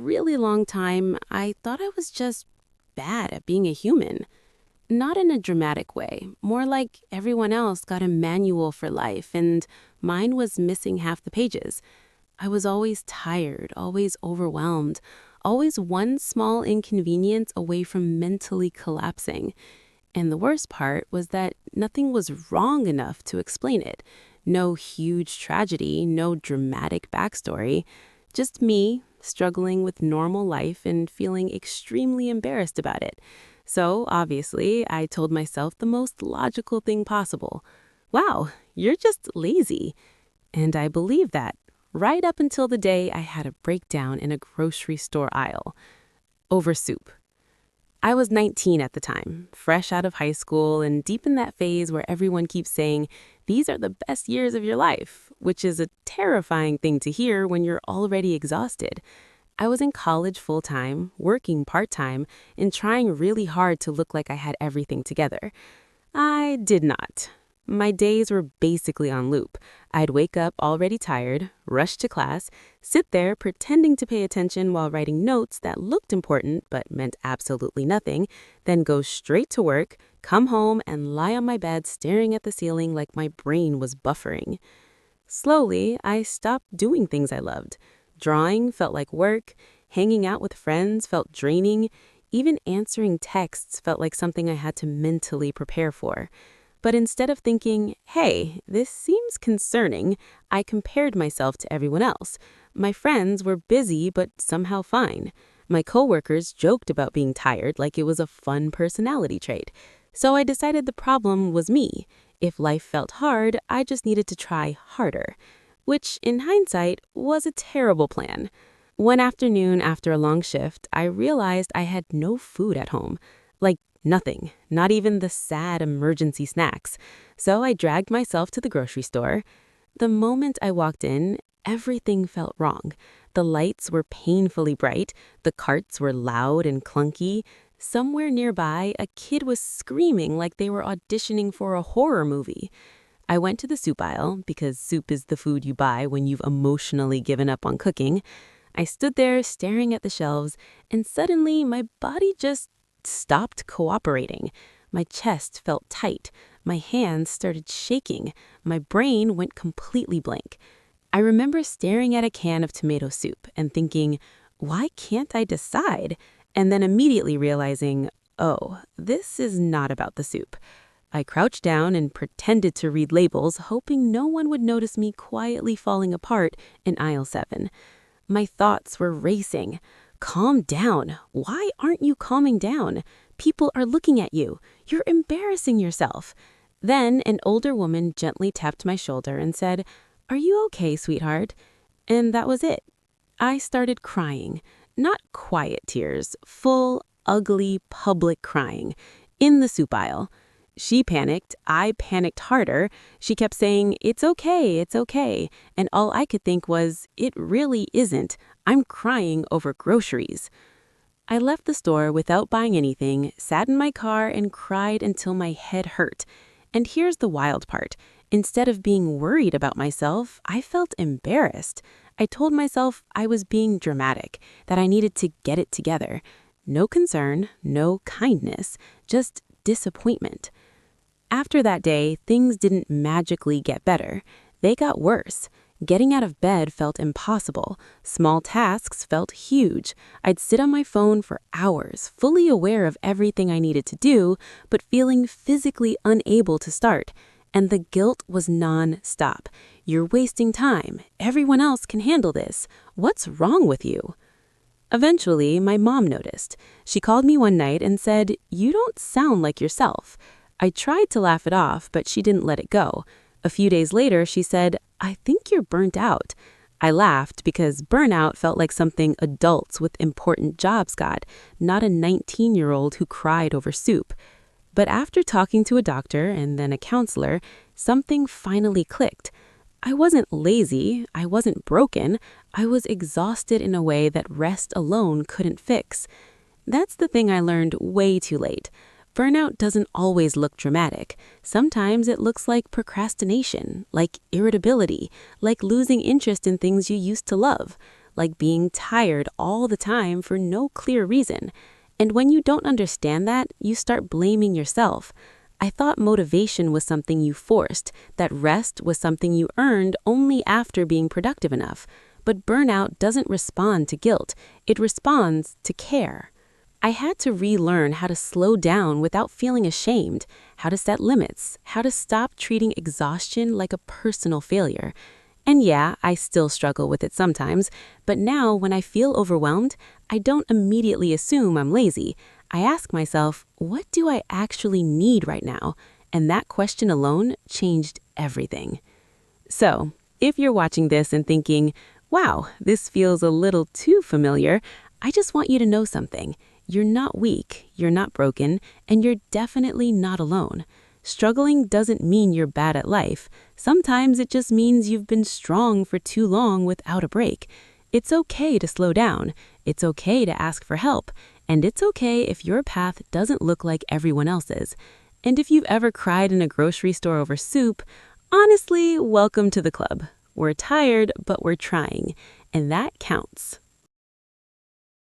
really long time, I thought I was just bad at being a human. Not in a dramatic way, more like everyone else got a manual for life and mine was missing half the pages. I was always tired, always overwhelmed, always one small inconvenience away from mentally collapsing. And the worst part was that nothing was wrong enough to explain it. No huge tragedy, no dramatic backstory. Just me struggling with normal life and feeling extremely embarrassed about it. So, obviously, I told myself the most logical thing possible. Wow, you're just lazy. And I believed that, right up until the day I had a breakdown in a grocery store aisle over soup. I was 19 at the time, fresh out of high school and deep in that phase where everyone keeps saying, these are the best years of your life, which is a terrifying thing to hear when you're already exhausted. I was in college full-time, working part-time, and trying really hard to look like I had everything together. I did not. My days were basically on loop. I'd wake up already tired, rush to class, sit there pretending to pay attention while writing notes that looked important but meant absolutely nothing, then go straight to work, come home, and lie on my bed staring at the ceiling like my brain was buffering. Slowly, I stopped doing things I loved. Drawing felt like work, hanging out with friends felt draining, even answering texts felt like something I had to mentally prepare for. But instead of thinking, hey, this seems concerning, I compared myself to everyone else. My friends were busy but somehow fine. My coworkers joked about being tired like it was a fun personality trait. So I decided the problem was me. If life felt hard, I just needed to try harder, which in hindsight was a terrible plan. One afternoon after a long shift, I realized I had no food at home. Like nothing, not even the sad emergency snacks. So I dragged myself to the grocery store. The moment I walked in, everything felt wrong. The lights were painfully bright, the carts were loud and clunky. Somewhere nearby, a kid was screaming like they were auditioning for a horror movie. I went to the soup aisle, because soup is the food you buy when you've emotionally given up on cooking. I stood there staring at the shelves, and suddenly my body just stopped cooperating. My chest felt tight. My hands started shaking. My brain went completely blank. I remember staring at a can of tomato soup and thinking, why can't I decide? And then immediately realizing, oh, this is not about the soup. I crouched down and pretended to read labels, hoping no one would notice me quietly falling apart in aisle 7. My thoughts were racing. Calm down. Why aren't you calming down? People are looking at you. You're embarrassing yourself. Then an older woman gently tapped my shoulder and said, "Are you okay, sweetheart?" And that was it. I started crying. Not quiet tears, full, ugly, public crying. In the soup aisle. She panicked. I panicked harder. She kept saying, "It's okay, it's okay." And all I could think was, it really isn't. I'm crying over groceries. I left the store without buying anything, sat in my car, and cried until my head hurt. And here's the wild part. Instead of being worried about myself, I felt embarrassed. I told myself I was being dramatic, that I needed to get it together. No concern, no kindness, just disappointment. After that day, things didn't magically get better. They got worse. Getting out of bed felt impossible. Small tasks felt huge. I'd sit on my phone for hours, fully aware of everything I needed to do, but feeling physically unable to start. And the guilt was non-stop. You're wasting time. Everyone else can handle this. What's wrong with you? Eventually, my mom noticed. She called me one night and said, "You don't sound like yourself." I tried to laugh it off, but she didn't let it go. A few days later, she said, "I think you're burnt out." I laughed because burnout felt like something adults with important jobs got, not a 19-year-old who cried over soup. But after talking to a doctor and then a counselor, something finally clicked. I wasn't lazy, I wasn't broken, I was exhausted in a way that rest alone couldn't fix. That's the thing I learned way too late. Burnout doesn't always look dramatic. Sometimes it looks like procrastination, like irritability, like losing interest in things you used to love. like being tired all the time for no clear reason. And when you don't understand that, you start blaming yourself. I thought motivation was something you forced, that rest was something you earned only after being productive enough. But burnout doesn't respond to guilt, it responds to care. I had to relearn how to slow down without feeling ashamed, how to set limits, how to stop treating exhaustion like a personal failure. And yeah, I still struggle with it sometimes, but now when I feel overwhelmed, I don't immediately assume I'm lazy. I ask myself, what do I actually need right now? And that question alone changed everything. So, if you're watching this and thinking, wow, this feels a little too familiar, I just want you to know something. You're not weak, you're not broken, and you're definitely not alone. Struggling doesn't mean you're bad at life. Sometimes it just means you've been strong for too long without a break. It's okay to slow down. It's okay to ask for help. And it's okay if your path doesn't look like everyone else's. And if you've ever cried in a grocery store over soup, honestly, welcome to the club. We're tired, but we're trying. And that counts.